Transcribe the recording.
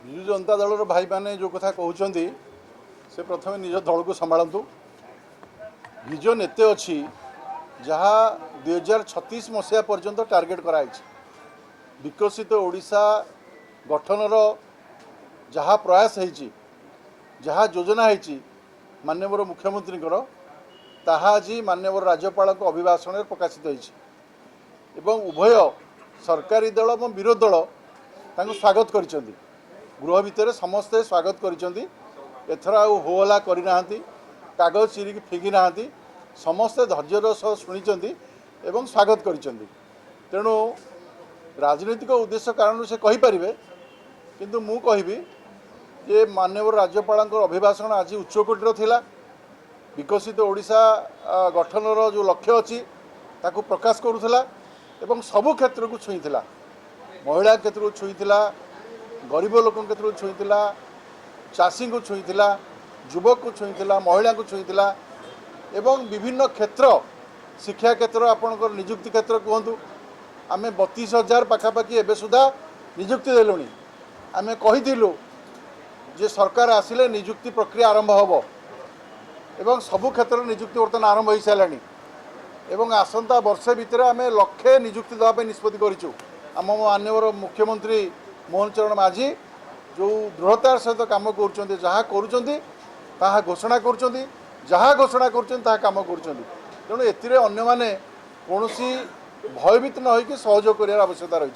विजु जनता दल भाई मैंने जो कथा कहते से प्रथम निज दल को संभालतु विजन एत अच्छी जहाँ 2036 मसीहा पर्यंत टार्गेट कराई विकसित ओडिशा गठनर जहाँ प्रयास होती जहाँ योजना होती माननीय मुख्यमंत्री ताहा आज माननीय राज्यपाल अभिभाषण प्रकाशित होती उभय सरकारी दल और विरोधी दल स्वागत कर गृह भितर समस्ते स्वागत कर होहला करना कागज चिरिकी फिंगी ना समस्ते धैर्यर सह शुणी स्वागत कर तेणु राजनीतिक उद्देश्य कारण से कहींपारे किंतु मु कहबी जे माननीय राज्यपाल अभिभाषण आज उच्चकोटीर थिला विकसित ओडिशा गठनर जो लक्ष्य अच्छी ताकू प्रकाश करुला एवं सबु क्षेत्र को छुईला महिला क्षेत्र को छुईला गरीब लोक क्षेत्र को छुईला चाषी को छुईला युवक को छुईला महिला को छुईला एवं विभिन्न क्षेत्र शिक्षा क्षेत्र आपणकर निजुक्ति क्षेत्र कहतु आम 32,000 पाखापाखि एवं सुधा निजुक्ति देलुणी आम कहीलु जे सरकार आसिले निजुक्ति प्रक्रिया आरंभ होब एवं सबु क्षेत्र निजुक्ति बर्तमान आरंभ हो साराणी एवं आसंता वर्षे भितर आम लक्षे निजुक्ति देवाई निष्पत्ति करूँ आम माननीय मुख्यमंत्री मोहन चरण माझी जो दृढ़तार सहित कम कर घोषणा कर कम कर तेणु एने अन्य मैंने कौन भयभीत न होकर सहयोग कर आवश्यकता रही।